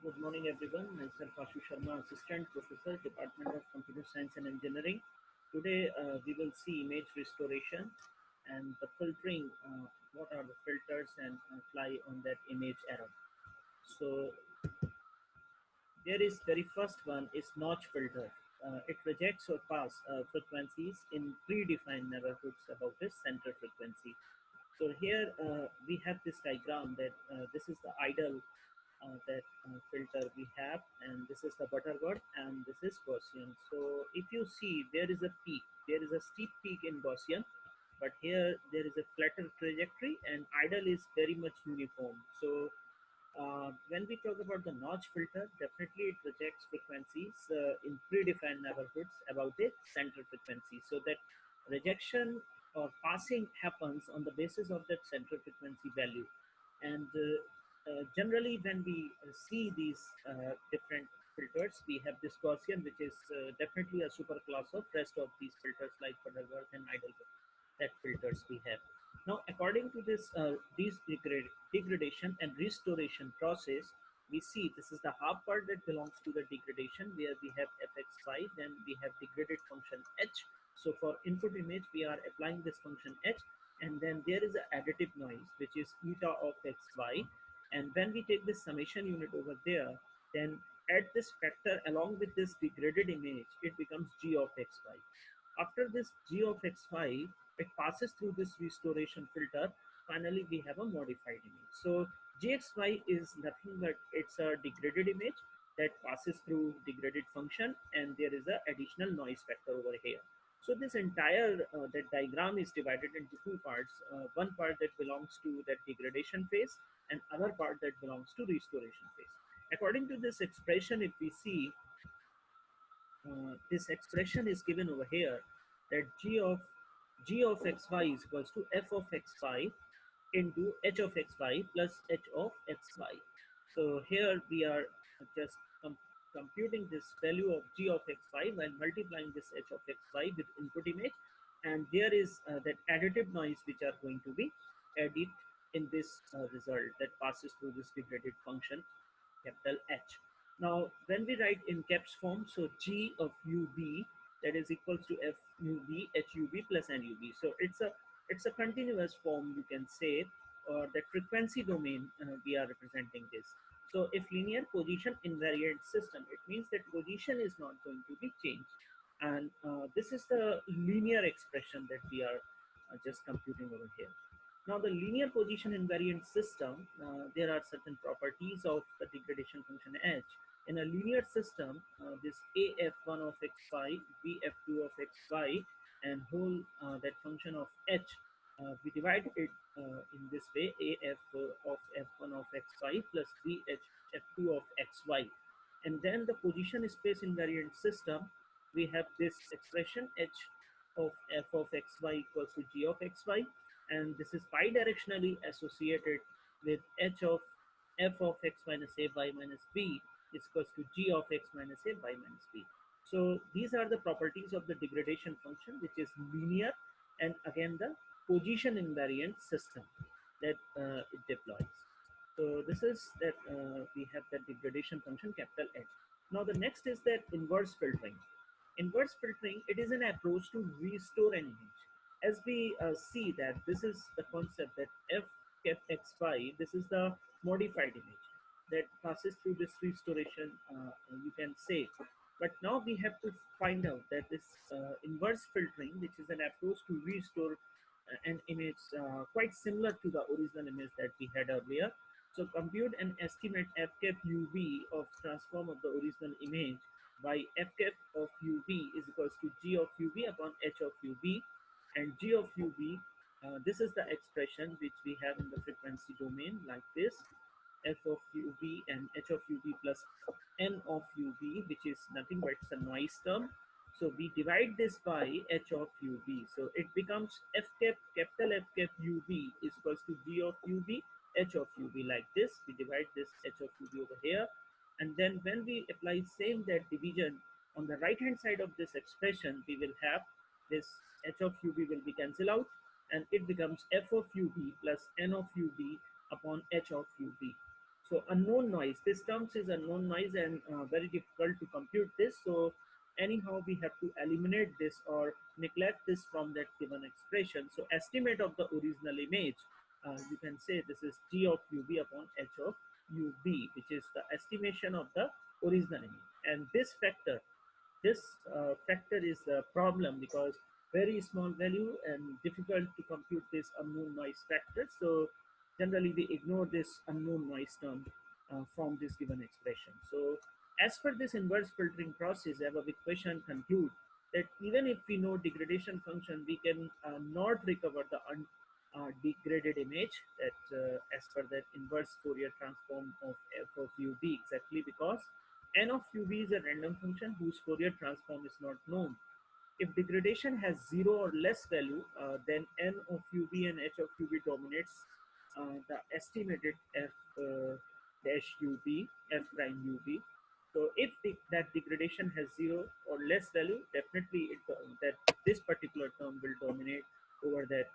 Good morning, everyone. Myself Ashu Sharma, Assistant Professor, Department of Computer Science and Engineering. Today, we will see image restoration and the filtering. What are the filters and apply on that image error? So, there is very first one is notch filter. It rejects or pass frequencies in predefined neighborhoods above its center frequency. So here we have this diagram that this is the idle that filter we have, and this is the Butterworth, and this is Gaussian. So if you see, there is a peak, there is a steep peak in Gaussian, but here there is a flatter trajectory, and idle is very much uniform. So when we talk about the notch filter, definitely it rejects frequencies in predefined neighborhoods about the center frequency. So that rejection or passing happens on the basis of that center frequency value. And generally, when we see these different filters, we have this Gaussian, which is definitely a superclass of rest of these filters like Butterworth and Heidelberg that filters we have. Now, according to this these degradation and restoration process, we see this is the half part that belongs to the degradation where we have fxy, then we have degraded function h. So for input image, we are applying this function h, and then there is an additive noise which is eta of xy. And when we take this summation unit over there, then add this factor along with this degraded image, it becomes g of xy. After this g of xy, it passes through this restoration filter. Finally, we have a modified image. So gxy is nothing but it's a degraded image that passes through degraded function, and there is a additional noise factor over here. So this entire that diagram is divided into two parts. One part that belongs to that degradation phase, and other part that belongs to restoration phase. According to this expression, if we see, this expression is given over here that g of xy is equals to f of xy into h of xy plus h of xy. So here we are just computing this value of g of xy while multiplying this h of xy with input image, and there is that additive noise which are going to be added in this result that passes through this degraded function capital H. Now, when we write in caps form, so G of UB, that is equals to F UB HUB plus NUB. So it's a continuous form, you can say, or the frequency domain we are representing this. So if linear position invariant system, it means that position is not going to be changed. And this is the linear expression that we are just computing over here. Now, the linear position invariant system, there are certain properties of the degradation function h. In a linear system, this af1 of xy, bf2 of xy, and whole that function of h, we divide it in this way: af of f1 of xy plus bh f2 of xy. And then the position space invariant system, we have this expression h of f of xy equals to g of xy, and this is bidirectionally associated with h of f of x minus a y minus b is equals to g of x minus a y minus b. So these are the properties of the degradation function, which is linear, and again the position invariant system that it deploys. So this is that we have that degradation function capital H. Now the next is that inverse filtering. Inverse filtering, it is an approach to restore an image. As we see that this is the concept that f kept x5, this is the modified image that passes through this restoration, you can say. But now we have to find out that this inverse filtering, which is an approach to restore an image quite similar to the original image that we had earlier. So compute and estimate f cap uv of transform of the original image by f cap of uv is equals to g of uv upon h of uv, and g of uv, this is the expression which we have in the frequency domain like this: f of uv and h of uv plus n of uv, which is nothing but it's a noise term. So we divide this by h of uv. So it becomes f cap capital F cap uv is equals to g of uv h of uv, like this. We divide this h of uv over here, and then when we apply same that division on the right hand side of this expression, we will have this h of ub will be cancelled out, and it becomes f of ub plus n of ub upon h of ub. So unknown noise, this terms is unknown noise and very difficult to compute this. So anyhow, we have to eliminate this or neglect this from that given expression. So estimate of the original image, you can say this is G of UV upon H of UV, which is the estimation of the original image. And this factor is a problem because very small value and difficult to compute this unknown noise factor. So generally we ignore this unknown noise term from this given expression. So as per this inverse filtering process, above equation conclude that even if we know degradation function, we can not recover the degraded image that as per that inverse Fourier transform of f of UV, exactly because n of UV is a random function whose Fourier transform is not known. If degradation has 0 or less value, then n of UV and h of UV dominates the estimated f dash UV, f prime UV. So if that degradation has 0 or less value, definitely that this particular term will dominate over that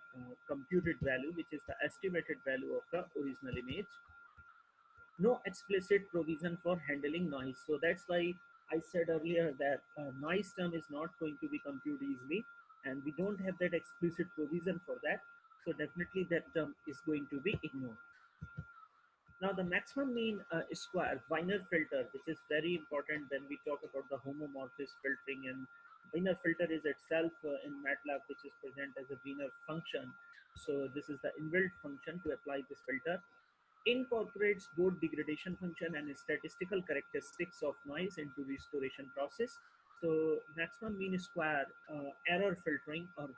computed value, which is the estimated value of the original image. No explicit provision for handling noise. So that's why I said earlier that noise term is not going to be computed easily, and we don't have that explicit provision for that. So definitely that term is going to be ignored. Now the maximum mean square Wiener filter, which is very important when we talk about the homomorphic filtering, and Wiener filter is itself in MATLAB, which is present as a Wiener function. So this is the inbuilt function to apply this filter, incorporates both degradation function and statistical characteristics of noise into restoration process. So maximum mean square error filtering or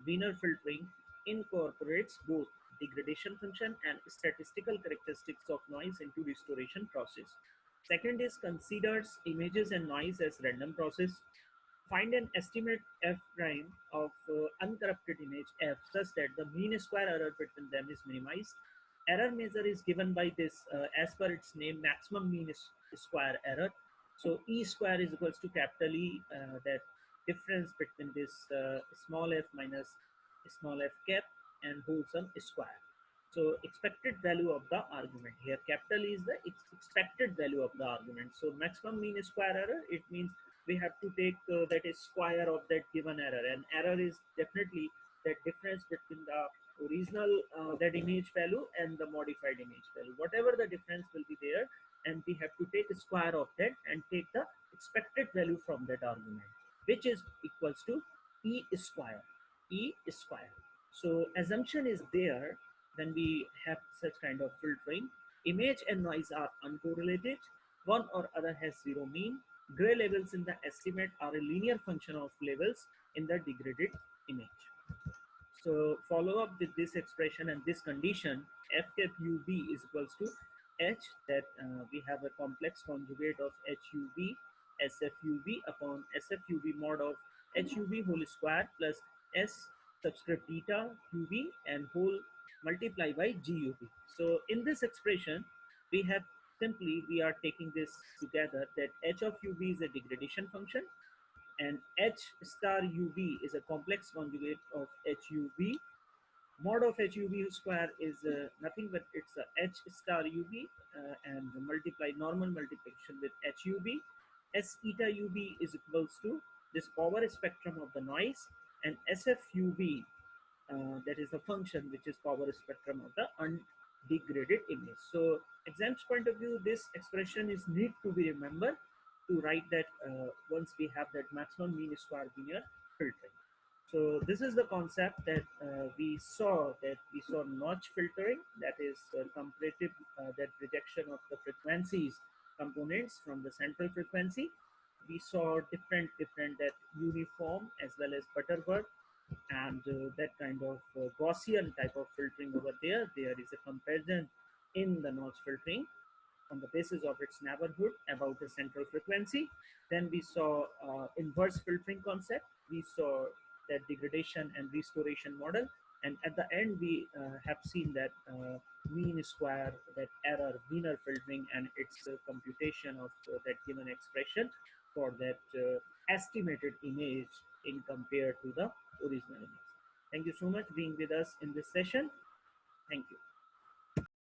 Wiener filtering incorporates both degradation function and statistical characteristics of noise into restoration process. Second is considers images and noise as random process. Find and estimate f prime of uncorrupted image f such that the mean square error between them is minimized. Error measure is given by this as per its name, maximum mean square error. So E square is equals to capital E, that difference between this small f minus small f cap and whole sum square. So expected value of the argument here, capital E is the expected value of the argument. So maximum mean square error, it means we have to take that is square of that given error, and error is definitely that difference between the original that image value and the modified image value, whatever the difference will be there, and we have to take a square of that and take the expected value from that argument, which is equals to E square. E square. So assumption is there when we have such kind of filtering. Image and noise are uncorrelated. One or other has zero mean. Gray levels in the estimate are a linear function of levels in the degraded image. So follow up with this expression and this condition, f cap UV is equals to h, that we have a complex conjugate of HUV SFUV upon SFUV mod of HUV whole square plus S subscript eta UV and whole multiply by GUV. So in this expression, we have simply, we are taking this together that h of UV is a degradation function and H star UV is a complex conjugate of HUV. Mod of HUV square is nothing but it's a H star UV and multiply normal multiplication with HUV. S eta UV is equals to this power spectrum of the noise, and SFUV, that is the function which is power spectrum of the undegraded image. So exam's point of view, this expression is need to be remembered to write that once we have that maximum mean square linear filtering. So this is the concept that we saw notch filtering, that is comparative that rejection of the frequencies components from the central frequency. We saw different that uniform as well as Butterworth, and that kind of Gaussian type of filtering over there. There is a comparison in the notch filtering on the basis of its neighborhood about the central frequency. Then we saw inverse filtering concept. We saw that degradation and restoration model. And at the end, we have seen that mean square, that error, Wiener filtering, and its computation of that given expression for that estimated image in compared to the original image. Thank you so much being with us in this session. Thank you.